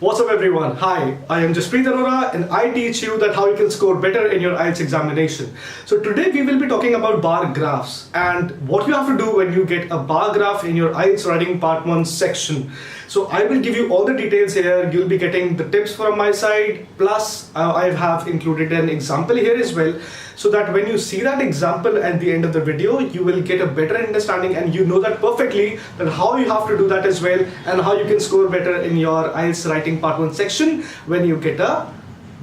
What's up everyone? Hi, I am Jaspreet Arora and I teach you that how you can score better in your IELTS examination. So today we will be talking about bar graphs and what you have to do when you get a bar graph in your IELTS writing part 1 section. So I will give you all the details here. You'll be getting the tips from my side, plus I have included an example here as well, so that when you see that example at the end of the video, you will get a better understanding and you know that perfectly that how you have to do that as well and how you can score better in your IELTS writing part 1 section when you get a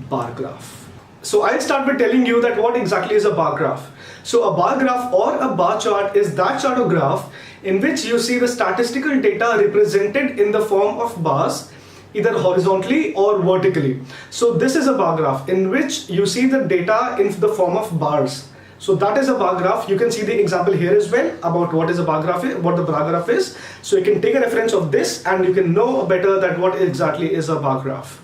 bar graph. So I'll start by telling you that what exactly is a bar graph. So a bar graph or a bar chart is that chart or graph in which you see the statistical data represented in the form of bars, either horizontally or vertically. So this is a bar graph in which you see the data in the form of bars. So that is a bar graph. You can see the example here as well about what is a bar graph, what the bar graph is. So you can take a reference of this and you can know better that what exactly is a bar graph.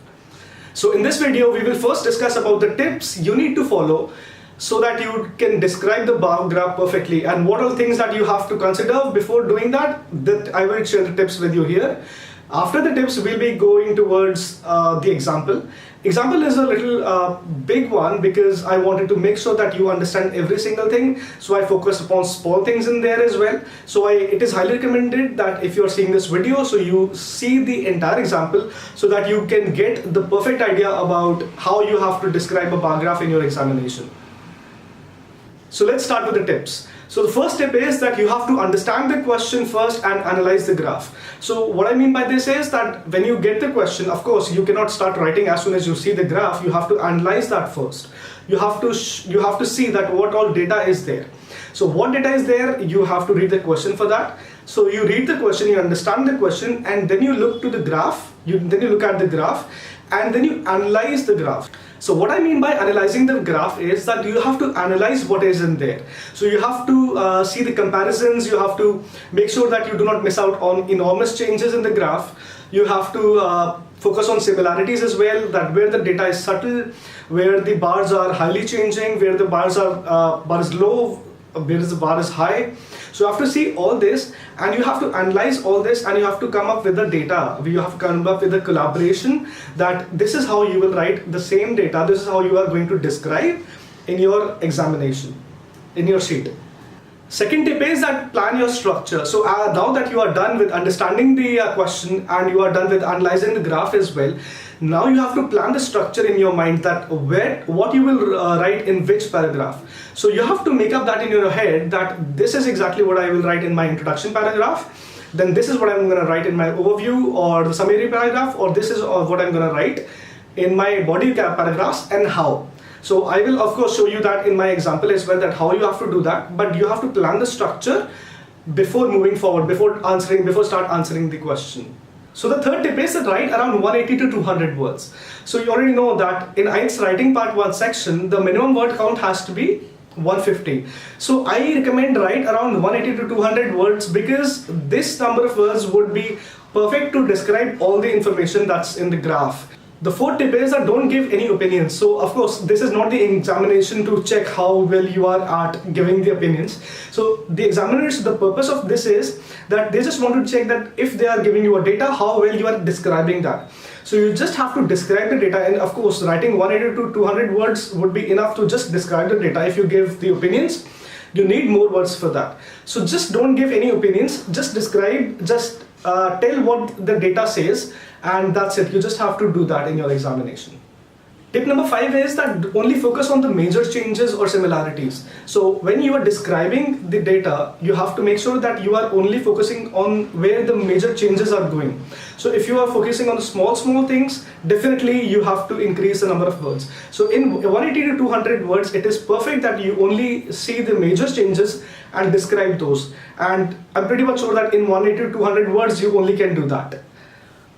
So in this video, we will first discuss about the tips you need to follow so that you can describe the bar graph perfectly and what are things that you have to consider before doing that I will share the tips with you here. After the tips, we'll be going towards the example. Example is a little big one because I wanted to make sure that you understand every single thing. So I focus upon small things in there as well. So it is highly recommended that if you're seeing this video, so you see the entire example so that you can get the perfect idea about how you have to describe a bar graph in your examination. So let's start with the tips. So the first tip is that you have to understand the question first and analyze the graph. So what I mean by this is that when you get the question, of course, you cannot start writing as soon as you see the graph. You have to analyze that first. You have to see that what all data is there. So what data is there, you have to read the question for that. So you read the question, you understand the question, and then you look to the graph, then you look at the graph, and then you analyze the graph. So what I mean by analyzing the graph is that you have to analyze what is in there. So you have to see the comparisons, you have to make sure that you do not miss out on enormous changes in the graph. You have to focus on similarities as well, that where the data is subtle, where the bars are highly changing, where the bars are bar is low, where the bar is high. So you have to see all this and you have to analyze all this and you have to come up with the data. You have to come up with a collaboration that this is how you will write the same data. This is how you are going to describe in your examination, in your sheet. Second tip is that plan your structure. So now that you are done with understanding the question and you are done with analyzing the graph as well, now you have to plan the structure in your mind that what you will write in which paragraph. So you have to make up that in your head that this is exactly what I will write in my introduction paragraph. Then this is what I'm going to write in my overview or the summary paragraph, or this is what I'm going to write in my body paragraphs and how. So I will of course show you that in my example as well, that how you have to do that, but you have to plan the structure before moving forward, before start answering the question. So the third tip is that write around 180 to 200 words. So you already know that in IELTS writing part 1 section, the minimum word count has to be 150. So I recommend write around 180 to 200 words because this number of words would be perfect to describe all the information that's in the graph. The fourth tip is that don't give any opinions. So of course, this is not the examination to check how well you are at giving the opinions. So the examiners, the purpose of this is that they just want to check that if they are giving you a data, how well you are describing that. So you just have to describe the data, and of course, writing 180 to 200 words would be enough to just describe the data. If you give the opinions, you need more words for that. So just don't give any opinions, just describe, just tell what the data says, and that's it. You just have to do that in your examination. Tip number 5 is that only focus on the major changes or similarities. So when you are describing the data, you have to make sure that you are only focusing on where the major changes are going. So if you are focusing on the small things, definitely you have to increase the number of words. So in 180 to 200 words, it is perfect that you only see the major changes and describe those. And I'm pretty much sure that in 180 to 200 words, you only can do that.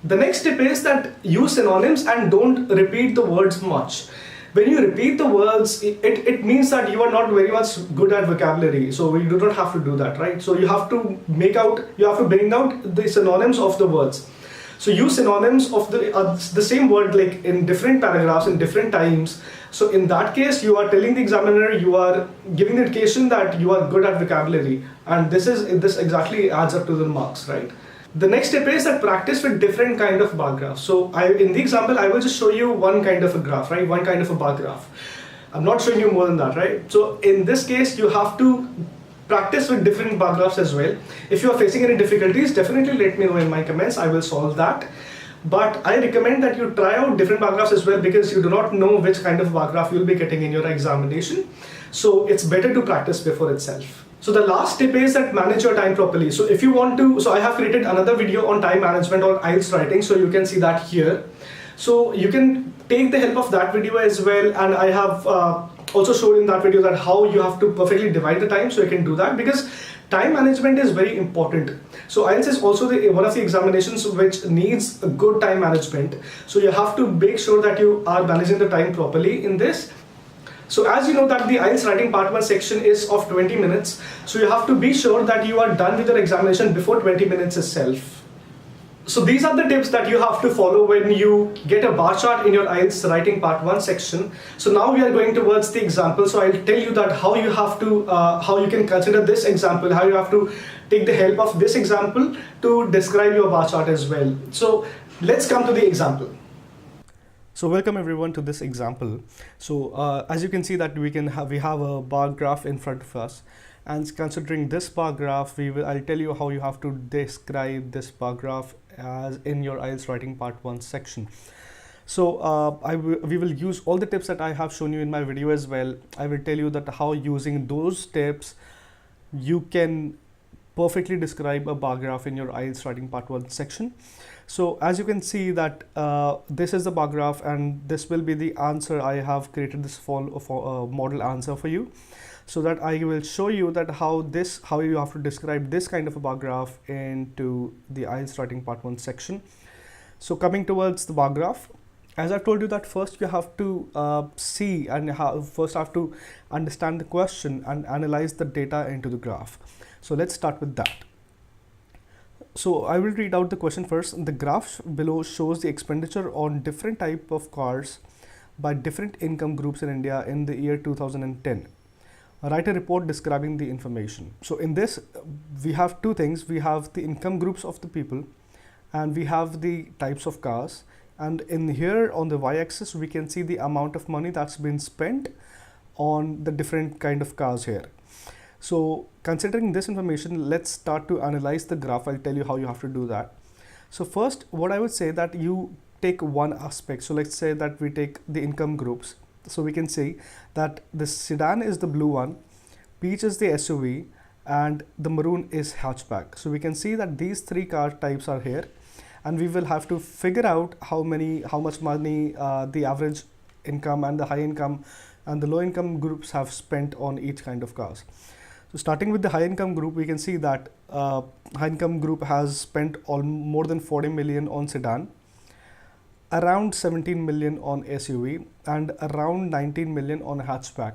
The next tip is that use synonyms and don't repeat the words much. When you repeat the words, it means that you are not very much good at vocabulary. So you do not have to do that, right? So you have to bring out the synonyms of the words. So use synonyms of the same word like in different paragraphs in different times. So in that case, you are telling the examiner, you are giving the indication that you are good at vocabulary, and this exactly adds up to the marks, right? The next step is that practice with different kind of bar graphs. So in the example, I will just show you one kind of a graph, right? One kind of a bar graph. I'm not showing you more than that, right? So in this case, you have to practice with different bar graphs as well. If you are facing any difficulties, definitely let me know in my comments. I will solve that. But I recommend that you try out different bar graphs as well, because you do not know which kind of bar graph you'll be getting in your examination. So it's better to practice before itself. So the last tip is that manage your time properly. So if you want to, so I have created another video on time management or IELTS writing, so you can see that here. So you can take the help of that video as well, and I have also showed in that video that how you have to perfectly divide the time, so you can do that, because time management is very important. So IELTS is also one of the examinations which needs a good time management. So you have to make sure that you are managing the time properly in this. So as you know that the IELTS writing part 1 section is of 20 minutes. So you have to be sure that you are done with your examination before 20 minutes itself. So these are the tips that you have to follow when you get a bar chart in your IELTS writing part 1 section. So now we are going towards the example. So I'll tell you that how you have to, how you can consider this example, how you have to take the help of this example to describe your bar chart as well. So let's come to the example. So welcome everyone to this example. So as you can see that we have a bar graph in front of us, and considering this bar graph, I'll tell you how you have to describe this bar graph as in your IELTS writing part 1 section. So we will use all the tips that I have shown you in my video as well. I will tell you that how using those tips you can perfectly describe a bar graph in your IELTS writing part 1 section. So as you can see that this is the bar graph, and this will be the answer. I have created this model answer for you, so that I will show you that how you have to describe this kind of a bar graph into the IELTS writing part 1 section. So coming towards the bar graph, as I told you that first you have to see and first have to understand the question and analyze the data into the graph. So let's start with that. So I will read out the question first. The graph below shows the expenditure on different type of cars by different income groups in India in the year 2010. Write a report describing the information. So in this we have two things. We have the income groups of the people, and we have the types of cars. And in here on the y-axis we can see the amount of money that's been spent on the different kind of cars here. So considering this information, let's start to analyze the graph. I'll tell you how you have to do that. So first, what I would say that you take one aspect. So let's say that we take the income groups. So we can see that the sedan is the blue one, peach is the SUV, and the maroon is hatchback. So we can see that these three car types are here, and we will have to figure out how much money the average income and the high income and the low income groups have spent on each kind of cars. So starting with the high income group, we can see that high income group has spent more than 40 million on sedan, around 17 million on SUV, and around 19 million on hatchback.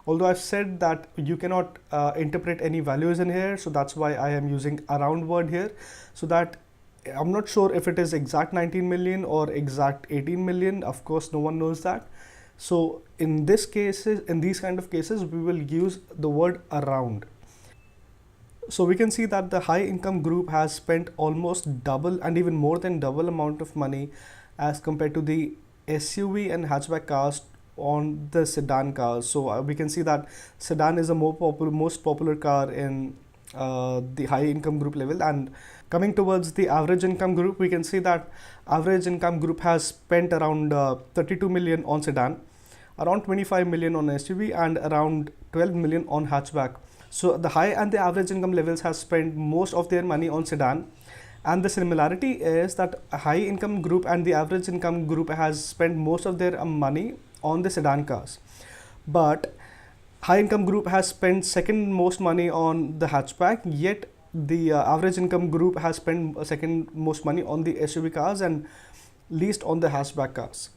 Although I've said that you cannot interpret any values in here, so that's why I am using around word here, so that I'm not sure if it is exact 19 million or exact 18 million. Of course, no one knows that. So in these kind of cases, we will use the word around. So we can see that the high income group has spent almost double and even more than double amount of money as compared to the SUV and hatchback cars on the sedan cars. So we can see that sedan is a most popular car in the high income group level. And coming towards the average income group, we can see that average income group has spent around 32 million on sedan, around 25 million on SUV, and around 12 million on hatchback. So the high and the average income levels has spent most of their money on sedan, and the similarity is that a high income group and the average income group has spent most of their money on the sedan cars, but high income group has spent second most money on the hatchback, yet the average income group has spent second most money on the SUV cars and least on the hatchback cars.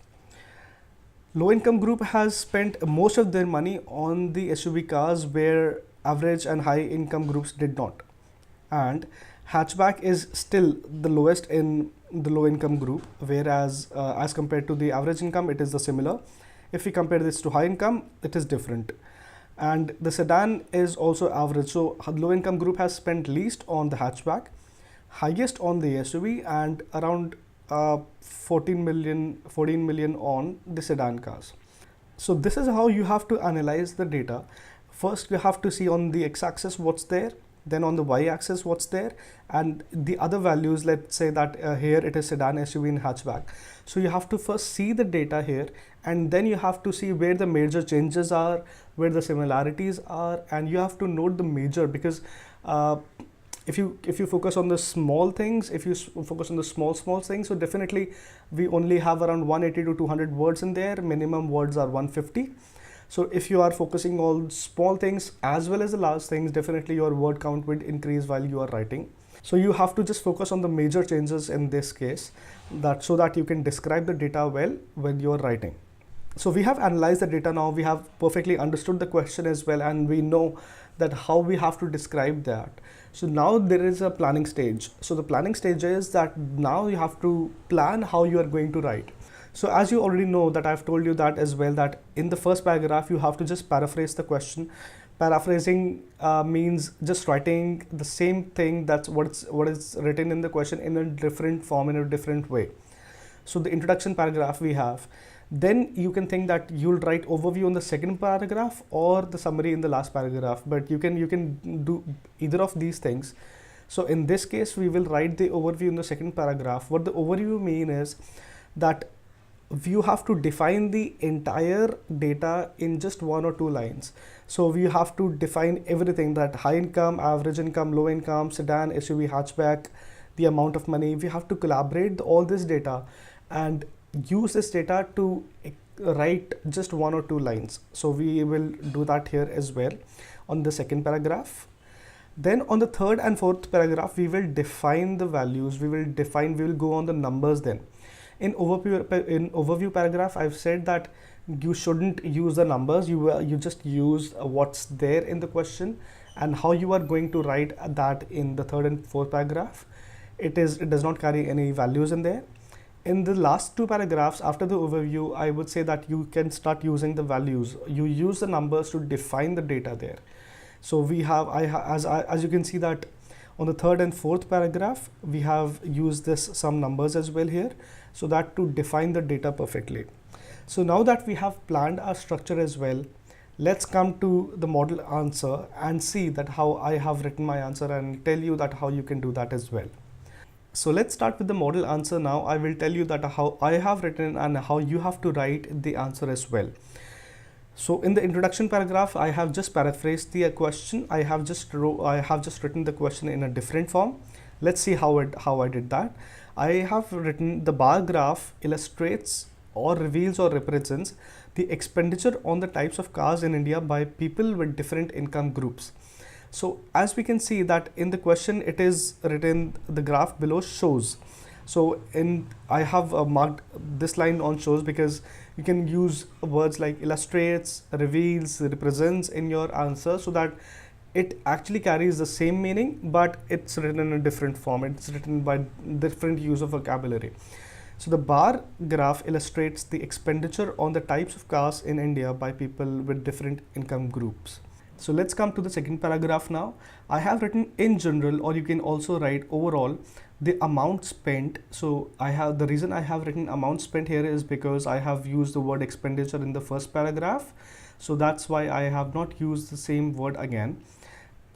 Low income group has spent most of their money on the SUV cars, where average and high income groups did not. And hatchback is still the lowest in the low income group, whereas as compared to the average income, it is the similar. If we compare this to high income, it is different. And the sedan is also average. So low income group has spent least on the hatchback. highest on the SUV and around 14 million on the sedan cars. So this is how you have to analyze the data. First, you have to see on the x-axis what's there, then on the y-axis what's there, and the other values. Let's say that here it is sedan, SUV and hatchback. So you have to first see the data here, and then you have to see where the major changes are, where the similarities are, and you have to note the major, because if you focus on the small things, if you focus on the small things, so definitely we only have around 180 to 200 words in there. Minimum words are 150. So if you are focusing on small things as well as the large things, definitely your word count will increase while you are writing. So you have to just focus on the major changes in this case, that so that you can describe the data well when you are writing. So we have analyzed the data now, we have perfectly understood the question as well, and we know that how we have to describe that. So now there is a planning stage. So the planning stage is that now you have to plan how you are going to write. So as you already know that I've told you that as well, that in the first paragraph you have to just paraphrase the question. Paraphrasing means just writing the same thing that's what is written in the question in a different form, in a different way. So the introduction paragraph we have. Then you can think that you'll write overview in the second paragraph or the summary in the last paragraph, but you can do either of these things. So in this case, we will write the overview in the second paragraph. What the overview mean is that you have to define the entire data in just 1 or 2 lines. So we have to define everything, that high income, average income, low income, sedan, SUV, hatchback, the amount of money. We have to collaborate all this data and use this data to write just 1 or 2 lines. So we will do that here as well on the second paragraph. Then on the third and fourth paragraph, we will define the values. We will go on the numbers then. In overview paragraph, I've said that you shouldn't use the numbers. You just use what's there in the question and how you are going to write that in the third and fourth paragraph. It does not carry any values in there. In the last 2 paragraphs after the overview, I would say that you can start using the values. You use the numbers to define the data there. So we have, as you can see that on the third and fourth paragraph, we have used some numbers as well here, so that to define the data perfectly. So now that we have planned our structure as well, let's come to the model answer and see that how I have written my answer and tell you that how you can do that as well. So let's start with the model answer now. I will tell you that how I have written and how you have to write the answer as well. So in the introduction paragraph, I have just paraphrased the question. I have just written the question in a different form. Let's see how I did that. I have written the bar graph illustrates or reveals or represents the expenditure on the types of cars in India by people with different income groups. So as we can see that in the question, it is written, the graph below shows. So I have marked this line on shows because you can use words like illustrates, reveals, represents in your answer, so that it actually carries the same meaning, but it's written in a different form. It's written by different use of vocabulary. So the bar graph illustrates the expenditure on the types of cars in India by people with different income groups. So let's come to the second paragraph now. I have written in general, or you can also write overall, the amount spent. So the reason I have written amount spent here is because I have used the word expenditure in the first paragraph. So that's why I have not used the same word again.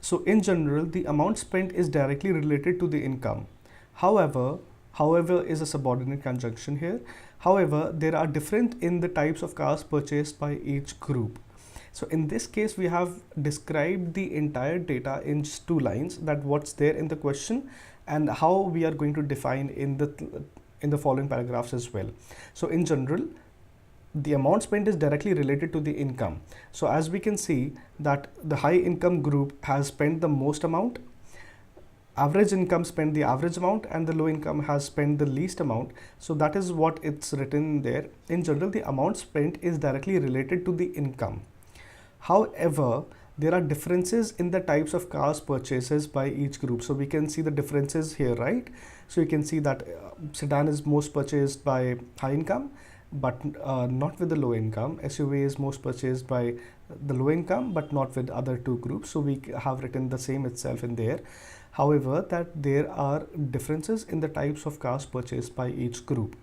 So in general, the amount spent is directly related to the income. However is a subordinate conjunction here. However, there are different in the types of cars purchased by each group. So in this case, we have described the entire data in just 2 lines, that what's there in the question and how we are going to define in the following paragraphs as well. So in general, the amount spent is directly related to the income. So as we can see that the high income group has spent the most amount, average income spent the average amount, and the low income has spent the least amount. So that is what it's written there. In general, the amount spent is directly related to the income. However, there are differences in the types of cars purchases by each group. So we can see the differences here, right? So you can see that sedan is most purchased by high income, but not with the low income. SUV is most purchased by the low income, but not with other 2 groups. So we have written the same itself in there. However, that there are differences in the types of cars purchased by each group.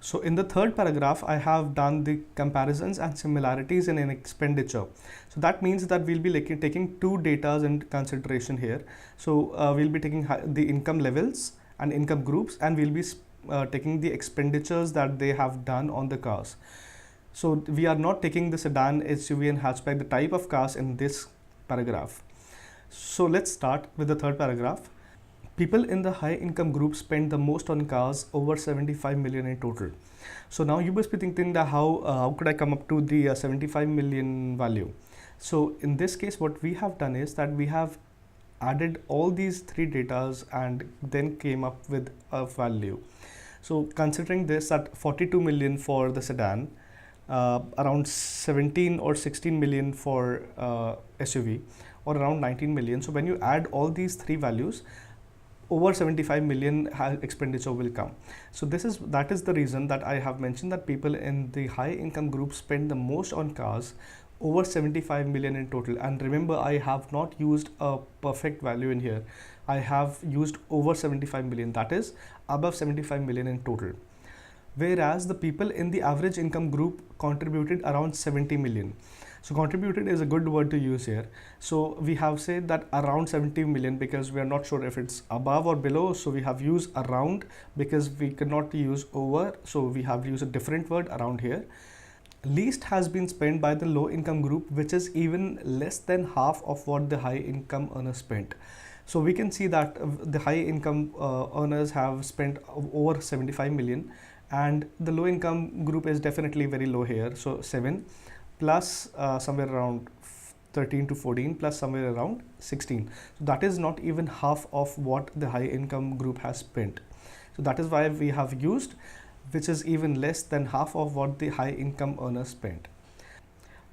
So in the third paragraph, I have done the comparisons and similarities in an expenditure. So that means that we'll be taking two datas into consideration here. So we'll be taking the income levels and income groups, and we'll be taking the expenditures that they have done on the cars. So we are not taking the sedan, SUV and hatchback, the type of cars in this paragraph. So let's start with the third paragraph. People in the high income group spend the most on cars, over 75 million in total. So now you must be thinking that how could I come up to the 75 million value? So in this case, what we have done is that we have added all these three datas and then came up with a value. So considering this at 42 million for the sedan, around 17 or 16 million for SUV, or around 19 million. So when you add all these three values, over 75 million expenditure will come. So that is the reason that I have mentioned that people in the high income group spend the most on cars, over 75 million in total. And remember, I have not used a perfect value in here. I have used over 75 million, that is above 75 million in total. Whereas the people in the average income group contributed around 70 million. So contributed is a good word to use here. So we have said that around 70 million because we are not sure if it's above or below. So we have used around because we cannot use over. So we have used a different word around here. Least has been spent by the low income group, which is even less than half of what the high income earners spent. So we can see that the high income earners have spent over 75 million, and the low income group is definitely very low here. So 7 plus somewhere around 13 to 14 plus somewhere around 16. So that is not even half of what the high income group has spent. So that is why we have used, which is even less than half of what the high income earners spent.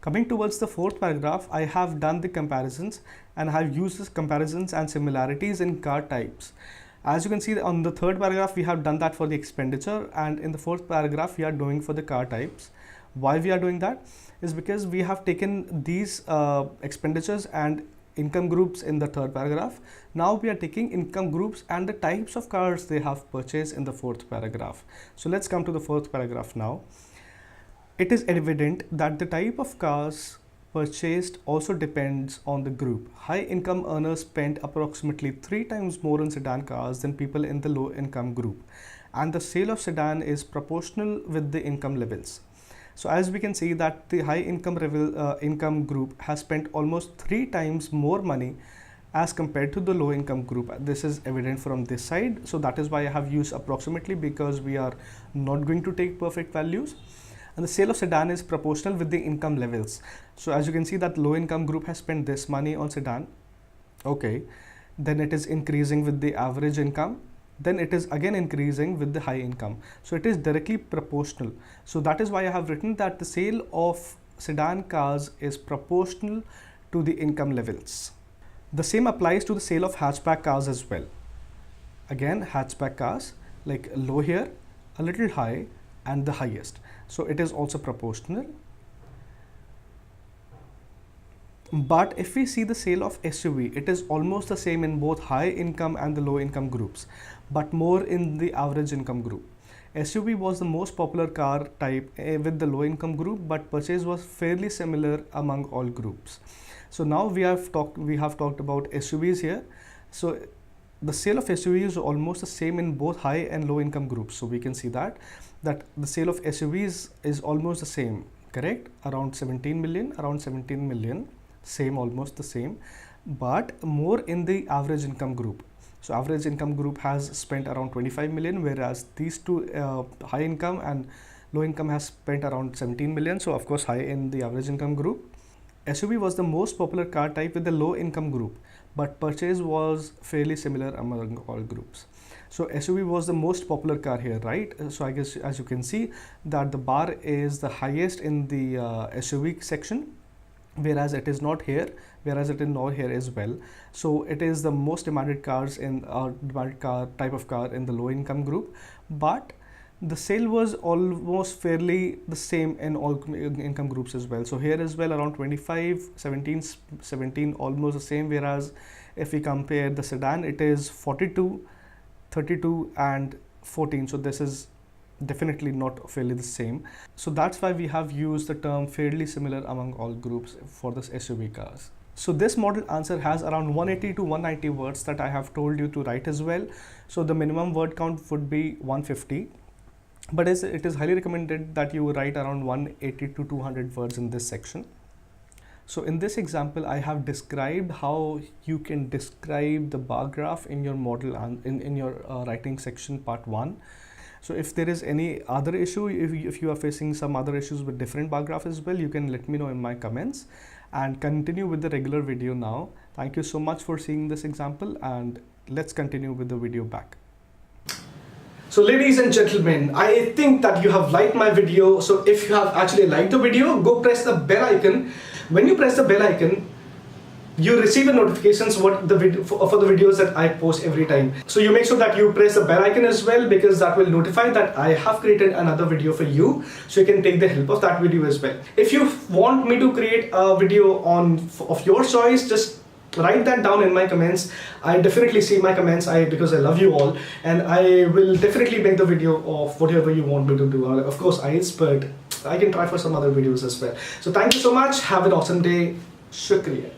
Coming towards the fourth paragraph, I have done the comparisons and I have used these comparisons and similarities in car types. As you can see on the third paragraph, we have done that for the expenditure, and in the fourth paragraph, we are doing for the car types. Why we are doing that is because we have taken these expenditures and income groups in the third paragraph. Now we are taking income groups and the types of cars they have purchased in the fourth paragraph. So let's come to the fourth paragraph now. It is evident that the type of cars purchased also depends on the group. High income earners spend approximately 3 times more on sedan cars than people in the low income group, and the sale of sedan is proportional with the income levels. So as we can see that the high income group has spent almost 3 times more money as compared to the low income group. This is evident from this side. So that is why I have used approximately, because we are not going to take perfect values. And the sale of sedan is proportional with the income levels. So as you can see that low income group has spent this money on sedan. Okay. Then it is increasing with the average income. Then it is again increasing with the high income. So it is directly proportional. So that is why I have written that the sale of sedan cars is proportional to the income levels. The same applies to the sale of hatchback cars as well. Again, hatchback cars, like low here, a little high, and the highest. So it is also proportional. But if we see the sale of SUV, it is almost the same in both high income and the low income groups, but more in the average income group. SUV was the most popular car type with the low income group, but purchase was fairly similar among all groups. So now we have talked about SUVs here. So the sale of SUVs is almost the same in both high and low income groups. So we can see that the sale of SUVs is almost the same, correct? Around 17 million, same, almost the same, but more in the average income group. So average income group has spent around 25 million, whereas these two high income and low income has spent around 17 million. So of course high in the average income group. SUV was the most popular car type with the low income group, but purchase was fairly similar among all groups. So SUV was the most popular car here, right? So I guess as you can see that the bar is the highest in the SUV section, whereas it is not here, whereas it is not here as well. So it is the most demanded cars in demanded car type of car in the low income group, but the sale was almost fairly the same in all income groups as well. So here as well around 25, 17, almost the same, whereas If we compare the sedan, it is 42, 32 and 14. So this is definitely not fairly the same. So that's why we have used the term fairly similar among all groups for this SUV cars. So this model answer has around 180 to 190 words that I have told you to write as well. So the minimum word count would be 150. But it is highly recommended that you write around 180 to 200 words in this section. So in this example, I have described how you can describe the bar graph in your model and in your writing section part 1. So if there is any other issue, if you are facing some other issues with different bar graph as well, you can let me know in my comments, and continue with the regular video now. Thank you so much for seeing this example, and let's continue with the video back. So ladies and gentlemen, I think that you have liked my video. So if you have actually liked the video, go press the bell icon. When you press the bell icon, you receive the notifications for the videos that I post every time. So you make sure that you press the bell icon as well, because that will notify that I have created another video for you, so you can take the help of that video as well. If you want me to create a video of your choice, just write that down in my comments. I definitely see my comments because I love you all, and I will definitely make the video of whatever you want me to do. Of course, IELTS, but I can try for some other videos as well. So thank you so much. Have an awesome day. Shukriya.